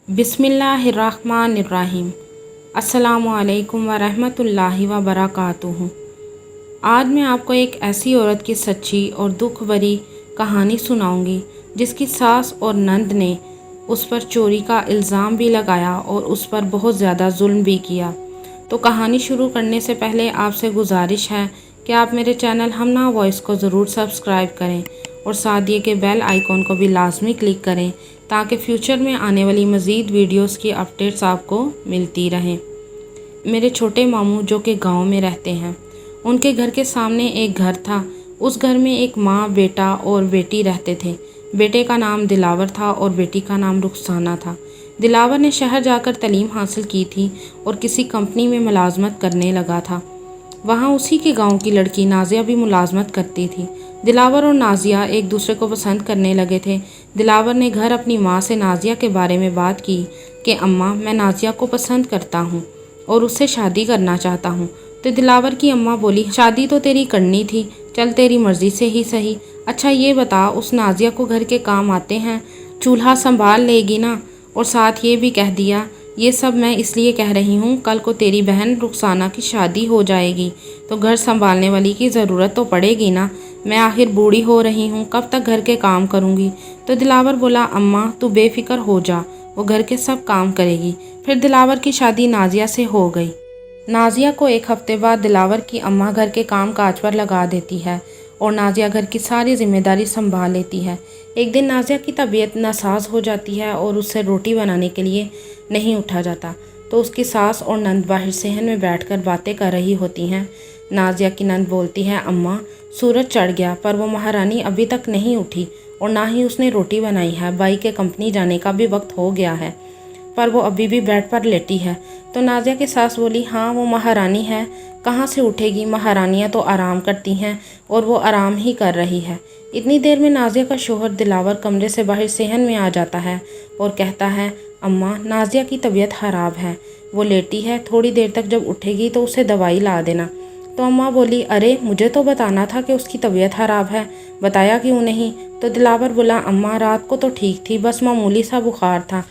बिस्मिल्लाहिर्रहमानिर्रहीम। अस्सलामुअलैकुम वरहमतुल्लाहि वबरकातुहू। आज मैं आपको एक ऐसी औरत की सच्ची और दुख भरी कहानी सुनाऊंगी जिसकी सास और नंद ने उस पर चोरी का इल्ज़ाम भी लगाया और उस पर बहुत ज़्यादा जुल्म भी किया। तो कहानी शुरू करने से पहले आपसे गुजारिश है कि आप मेरे चैनल हमना वॉइस को ज़रूर सब्सक्राइब करें और साथ दिए के बेल आइकॉन को भी लाजमी क्लिक करें ताकि फ्यूचर में आने वाली मज़ीद वीडियोस की अपडेट्स आपको मिलती रहें। मेरे छोटे मामू जो कि गांव में रहते हैं, उनके घर के सामने एक घर था। उस घर में एक माँ, बेटा और बेटी रहते थे। बेटे का नाम दिलावर था और बेटी का नाम रुखसाना था। दिलावर ने शहर जाकर तालीम हासिल की थी और किसी कंपनी में मुलाजमत करने लगा था। वहाँ उसी के गांव की लड़की नाजिया भी मुलाजमत करती थी। दिलावर और नाजिया एक दूसरे को पसंद करने लगे थे। दिलावर ने घर अपनी माँ से नाजिया के बारे में बात की कि अम्मा, मैं नाजिया को पसंद करता हूँ और उससे शादी करना चाहता हूँ। तो दिलावर की अम्मा बोली, शादी तो तेरी करनी थी, चल तेरी मर्ज़ी से ही सही। अच्छा ये बता, उस नाजिया को घर के काम आते हैं, चूल्हा संभाल लेगी ना? और साथ ये भी कह दिया, ये सब मैं इसलिए कह रही हूँ, कल को तेरी बहन रुखसाना की शादी हो जाएगी तो घर संभालने वाली की ज़रूरत तो पड़ेगी ना। मैं आखिर बूढ़ी हो रही हूँ, कब तक घर के काम करूँगी? तो दिलावर बोला, अम्मा तू बेफिक्र हो जा, वो घर के सब काम करेगी। फिर दिलावर की शादी नाजिया से हो गई। नाजिया को एक हफ्ते बाद दिलावर की अम्मा घर के काम काज पर लगा देती है और नाजिया घर की सारी जिम्मेदारी संभाल लेती है। एक दिन नाजिया की तबीयत नासाज हो जाती है और उससे रोटी बनाने के लिए नहीं उठा जाता। तो उसकी सास और नंद बाहर सहन में बैठकर बातें कर रही होती हैं। नाजिया की नंद बोलती है, अम्मा सूरज चढ़ गया पर वो महारानी अभी तक नहीं उठी और ना ही उसने रोटी बनाई है। बाई के कंपनी जाने का भी वक्त हो गया है पर वो अभी भी बेड पर लेटी है। तो नाजिया की सास बोली, हाँ वो महारानी है, कहाँ से उठेगी? महारानियाँ तो आराम करती हैं और वो आराम ही कर रही है। इतनी देर में नाजिया का शोहर दिलावर कमरे से बाहर सेहन में आ जाता है और कहता है, अम्मा नाजिया की तबीयत ख़राब है, वो लेटी है, थोड़ी देर तक जब उठेगी तो उसे दवाई ला देना। तो अम्मा बोली, अरे मुझे तो बताना था कि उसकी तबीयत ख़राब है, बताया क्यों नहीं? तो दिलावर बोला, अम्मा रात को तो ठीक थी, बस मामूली सा बुखार था,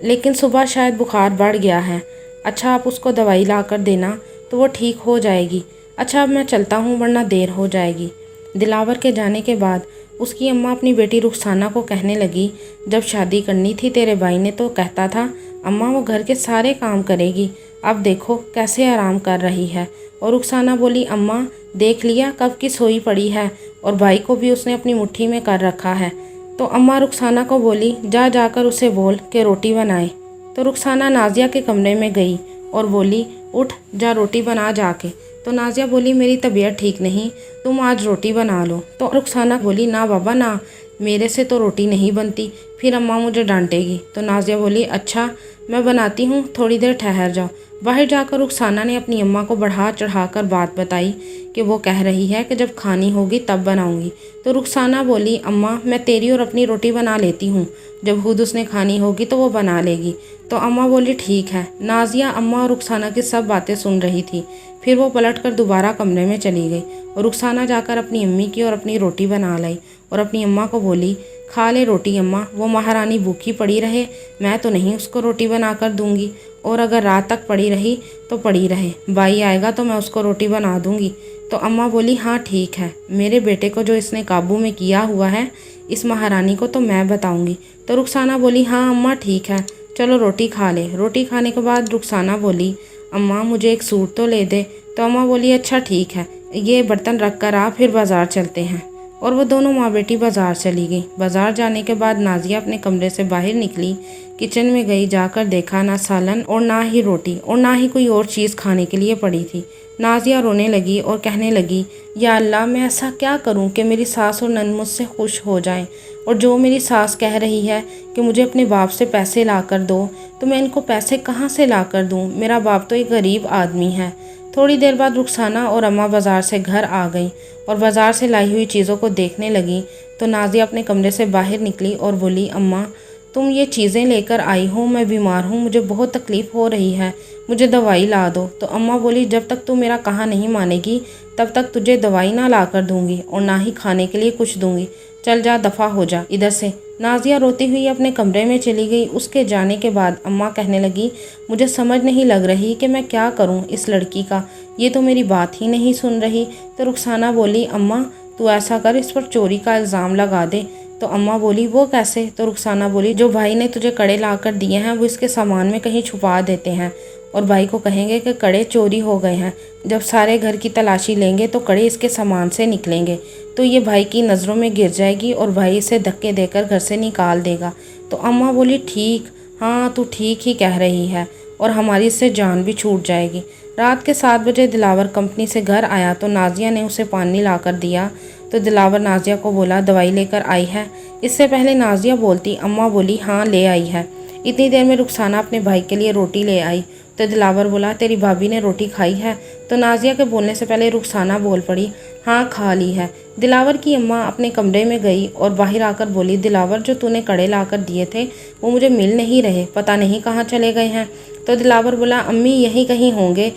लेकिन सुबह शायद बुखार बढ़ गया है। अच्छा आप उसको दवाई ला कर देना तो वो ठीक हो जाएगी। अच्छा अब मैं चलता हूँ वरना देर हो जाएगी। दिलावर के जाने के बाद उसकी अम्मा अपनी बेटी रुखसाना को कहने लगी, जब शादी करनी थी तेरे भाई ने तो कहता था अम्मा वो घर के सारे काम करेगी, अब देखो कैसे आराम कर रही है। और रुखसाना बोली, अम्मा देख लिया कब की सोई पड़ी है और भाई को भी उसने अपनी मुट्ठी में कर रखा है। तो अम्मा रुखसाना को बोली, जा जाकर उसे बोल कि रोटी बनाए। तो रुखसाना नाजिया के कमरे में गई और बोली, उठ जा रोटी बना जाके। तो नाजिया बोली, मेरी तबीयत ठीक नहीं, तुम आज रोटी बना लो। तो रुखसाना बोली, ना बाबा ना, मेरे से तो रोटी नहीं बनती, फिर अम्मा मुझे डांटेगी। तो नाजिया बोली, अच्छा मैं बनाती हूँ, थोड़ी देर ठहर जाओ। बाहर जाकर रुखसाना ने अपनी अम्मा को बढ़ा चढ़ा कर बात बताई कि वो कह रही है कि जब खानी होगी तब बनाऊंगी। तो रुखसाना बोली, अम्मा मैं तेरी और अपनी रोटी बना लेती हूँ, जब खुद उसने खानी होगी तो वो बना लेगी। तो अम्मा बोली, ठीक है। नाजिया अम्मा और रुखसाना की सब बातें सुन रही थी। फिर वो पलटकर दोबारा कमरे में चली गई और रुखसाना जाकर अपनी अम्मी की और अपनी रोटी बना लाई और अपनी अम्मा को बोली, खा ले रोटी अम्मा, वो महारानी भूखी पड़ी रहे, मैं तो नहीं उसको रोटी बना कर दूंगी, और अगर रात तक पड़ी रही तो पड़ी रहे, भाई आएगा तो मैं उसको रोटी बना दूंगी। तो अम्मा बोली, हाँ ठीक है, मेरे बेटे को जो इसने काबू में किया हुआ है इस महारानी को तो मैं बताऊंगी। तो रुखसाना बोली, हाँ अम्मा ठीक है, चलो रोटी खा ले। रोटी खाने के बाद रुखसाना बोली, अम्मा मुझे एक सूट तो ले दे। तो अम्मा बोली, अच्छा ठीक है, ये बर्तन रख कर आ, फिर बाज़ार चलते हैं। और वो दोनों माँ बेटी बाज़ार चली गई। बाज़ार जाने के बाद नाजिया अपने कमरे से बाहर निकली, किचन में गई, जाकर देखा ना सालन और ना ही रोटी और ना ही कोई और चीज़ खाने के लिए पड़ी थी। नाजिया रोने लगी और कहने लगी, या अल्लाह मैं ऐसा क्या करूं कि मेरी सास और नंद मुझसे खुश हो जाएं, और जो मेरी सास कह रही है कि मुझे अपने बाप से पैसे ला कर दो, तो मैं इनको पैसे कहाँ से ला कर दूँ? मेरा बाप तो एक गरीब आदमी है। थोड़ी देर बाद रुखसाना और अम्मा बाज़ार से घर आ गई और बाज़ार से लाई हुई चीज़ों को देखने लगी। तो नाजिया अपने कमरे से बाहर निकली और बोली, अम्मा तुम ये चीज़ें लेकर आई हो, मैं बीमार हूँ, मुझे बहुत तकलीफ़ हो रही है, मुझे दवाई ला दो। तो अम्मा बोली, जब तक तू मेरा कहा नहीं मानेगी तब तक तुझे दवाई ना ला कर दूँगी और ना ही खाने के लिए कुछ दूँगी, चल जा दफ़ा हो जा इधर से। नाज़िया रोती हुई अपने कमरे में चली गई। उसके जाने के बाद अम्मा कहने लगी, मुझे समझ नहीं लग रही कि मैं क्या करूं इस लड़की का, ये तो मेरी बात ही नहीं सुन रही। तो रुखसाना बोली, अम्मा तू ऐसा कर, इस पर चोरी का इल्ज़ाम लगा दे। तो अम्मा बोली, वो कैसे? तो रुखसाना बोली, जो भाई ने तुझे कड़े ला कर दिए हैं वो इसके सामान में कहीं छुपा देते हैं और भाई को कहेंगे कि कड़े चोरी हो गए हैं। जब सारे घर की तलाशी लेंगे तो कड़े इसके सामान से निकलेंगे, तो ये भाई की नज़रों में गिर जाएगी और भाई इसे धक्के देकर घर से निकाल देगा। तो अम्मा बोली, ठीक, हाँ तू ठीक ही कह रही है और हमारी इससे जान भी छूट जाएगी। रात के 7 बजे दिलावर कंपनी से घर आया तो नाज़िया ने उसे पानी ला कर दिया। तो दिलावर नाज़िया को बोला, दवाई लेकर आई है? इससे पहले नाज़िया बोलती, अम्मा बोली, हाँ ले आई है। इतनी देर में रुखसाना अपने भाई के लिए रोटी ले आई। तो दिलावर बोला, तेरी भाभी ने रोटी खाई है? तो नाज़िया के बोलने से पहले रुखसाना बोल पड़ी, हाँ खा ली है। दिलावर की अम्मा अपने कमरे में गई और बाहर आकर बोली, दिलावर जो तूने कड़े ला कर दिए थे वो मुझे मिल नहीं रहे, पता नहीं कहाँ चले गए हैं। तो दिलावर बोला, अम्मी यहीं कहीं होंगे,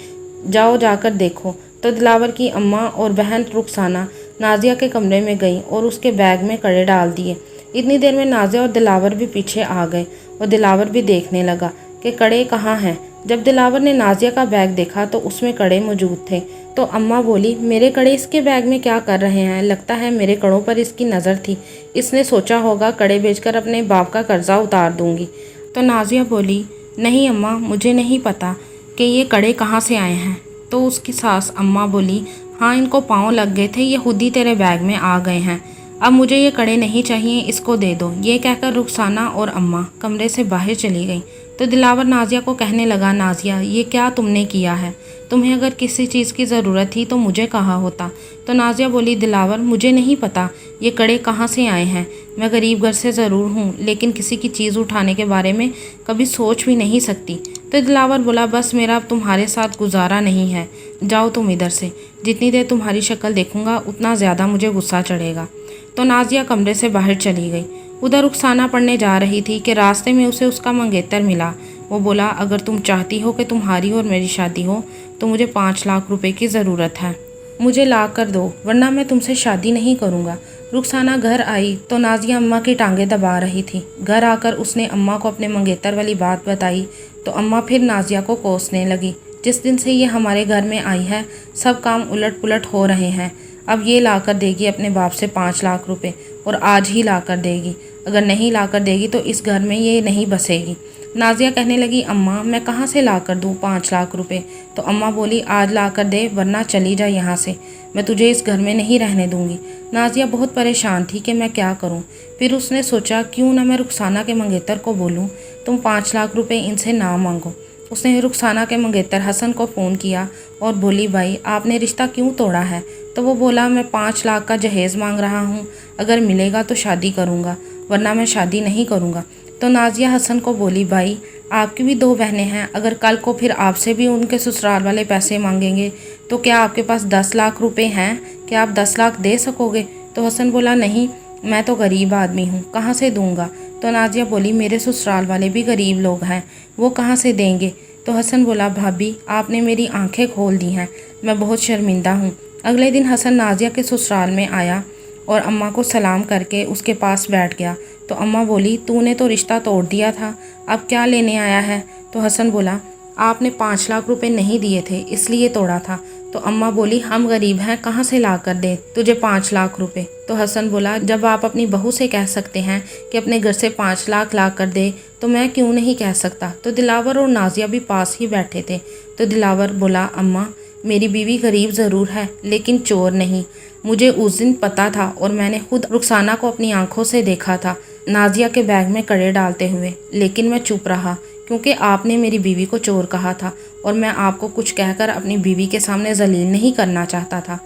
जाओ जाकर देखो। तो दिलावर की अम्मा और बहन रुखसाना नाज़िया के कमरे में गई और उसके बैग में कड़े डाल दिए। इतनी देर में नाज़िया और दिलावर भी पीछे आ गए और दिलावर भी देखने लगा कि कड़े कहाँ हैं। जब दिलावर ने नाज़िया का बैग देखा तो उसमें कड़े मौजूद थे। तो अम्मा बोली, मेरे कड़े इसके बैग में क्या कर रहे हैं? लगता है मेरे कड़ों पर इसकी नज़र थी, इसने सोचा होगा कड़े बेचकर अपने बाप का कर्जा उतार दूंगी। तो नाज़िया बोली, नहीं अम्मा, मुझे नहीं पता कि ये कड़े कहाँ से आए हैं। तो उसकी सास अम्मा बोली, हाँ इनको पाँव लग गए थे, ये खुद ही तेरे बैग में आ गए हैं। अब मुझे ये कड़े नहीं चाहिए, इसको दे दो। ये कहकर रुखसाना और अम्मा कमरे से बाहर चली गई। तो दिलावर नाज़िया को कहने लगा, नाज़िया ये क्या तुमने किया है? तुम्हें अगर किसी चीज़ की ज़रूरत थी तो मुझे कहा होता। तो नाज़िया बोली, दिलावर मुझे नहीं पता ये कड़े कहाँ से आए हैं, मैं गरीब घर से ज़रूर हूँ लेकिन किसी की चीज़ उठाने के बारे में कभी सोच भी नहीं सकती। तो दिलावर बोला, बस मेरा अब तुम्हारे साथ गुजारा नहीं है, जाओ तुम इधर से, जितनी देर तुम्हारी शक्ल देखूंगा उतना ज़्यादा मुझे गुस्सा चढ़ेगा। तो नाज़िया कमरे से बाहर चली गई। उधर रुखसाना पढ़ने जा रही थी कि रास्ते में उसे उसका मंगेतर मिला। वो बोला, अगर तुम चाहती हो कि तुम्हारी और मेरी शादी हो तो मुझे 5 लाख रुपए की ज़रूरत है, मुझे ला कर दो वरना मैं तुमसे शादी नहीं करूँगा। रुखसाना घर आई तो नाज़िया अम्मा की टांगें दबा रही थी। घर आकर उसने अम्मा को अपने मंगेतर वाली बात बताई तो अम्मा फिर नाज़िया को कोसने लगी, जिस दिन से ये हमारे घर में आई है सब काम उलट पुलट हो रहे हैं। अब ये ला कर देगी अपने बाप से 5 लाख रुपए और आज ही ला कर देगी, अगर नहीं ला कर देगी तो इस घर में ये नहीं बसेगी। नाज़िया कहने लगी, अम्मा मैं कहाँ से ला कर दूँ 5 लाख रुपए? तो अम्मा बोली, आज ला कर दे वरना चली जा यहाँ से, मैं तुझे इस घर में नहीं रहने दूँगी। नाज़िया बहुत परेशान थी कि मैं क्या करूँ। फिर उसने सोचा, क्यों ना मैं रुखसाना के मंगेतर को बोलूँ, तुम 5 लाख रुपए इनसे ना मांगो। उसने रुखसाना के मंगेतर हसन को फ़ोन किया और बोली, भाई आपने रिश्ता क्यों तोड़ा है? तो वो बोला, मैं 5 लाख का जहेज़ मांग रहा हूँ, अगर मिलेगा तो शादी करूँगा वरना मैं शादी नहीं करूँगा। तो नाज़िया हसन को बोली, भाई आपकी भी 2 बहनें हैं, अगर कल को फिर आपसे भी उनके ससुराल वाले पैसे मांगेंगे तो क्या आपके पास 10 लाख रुपए हैं, क्या आप 10 लाख दे सकोगे? तो हसन बोला, नहीं मैं तो गरीब आदमी हूँ, कहाँ से दूँगा। तो नाज़िया बोली, मेरे ससुराल वाले भी गरीब लोग हैं, वो कहाँ से देंगे। तो हसन बोला, भाभी आपने मेरी आंखें खोल दी हैं, मैं बहुत शर्मिंदा हूँ। अगले दिन हसन नाज़िया के ससुराल में आया और अम्मा को सलाम करके उसके पास बैठ गया। तो अम्मा बोली, तूने तो रिश्ता तोड़ दिया था, अब क्या लेने आया है? तो हसन बोला, आपने 5 लाख रुपए नहीं दिए थे इसलिए तोड़ा था। तो अम्मा बोली, हम गरीब हैं, कहाँ से ला कर दे तुझे 5 लाख रुपए? तो हसन बोला, जब आप अपनी बहू से कह सकते हैं कि अपने घर से 5 लाख ला कर दे तो मैं क्यों नहीं कह सकता। तो दिलावर और नाज़िया भी पास ही बैठे थे। तो दिलावर बोला, अम्मा मेरी बीवी गरीब ज़रूर है लेकिन चोर नहीं, मुझे उस दिन पता था और मैंने खुद रुखसाना को अपनी आंखों से देखा था नाज़िया के बैग में कड़े डालते हुए, लेकिन मैं चुप रहा क्योंकि आपने मेरी बीवी को चोर कहा था और मैं आपको कुछ कहकर अपनी बीवी के सामने जलील नहीं करना चाहता था।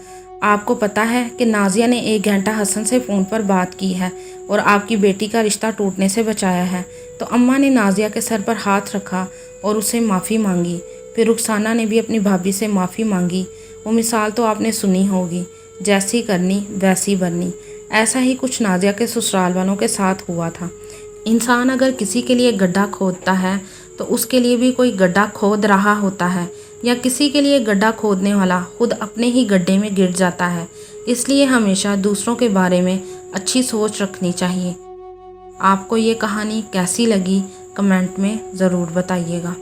आपको पता है कि नाज़िया ने 1 घंटा हसन से फ़ोन पर बात की है और आपकी बेटी का रिश्ता टूटने से बचाया है। तो अम्मा ने नाज़िया के सर पर हाथ रखा और उससे माफ़ी मांगी। फिर रुखसाना ने भी अपनी भाभी से माफ़ी मांगी। वो मिसाल तो आपने सुनी होगी, जैसी करनी वैसी बननी। ऐसा ही कुछ नाज़िया के ससुराल वालों के साथ हुआ था। इंसान अगर किसी के लिए गड्ढा खोदता है तो उसके लिए भी कोई गड्ढा खोद रहा होता है, या किसी के लिए गड्ढा खोदने वाला खुद अपने ही गड्ढे में गिर जाता है। इसलिए हमेशा दूसरों के बारे में अच्छी सोच रखनी चाहिए। آپ کو یہ کہانی کیسی لگی کمنٹ میں ضرور بتائیے گا۔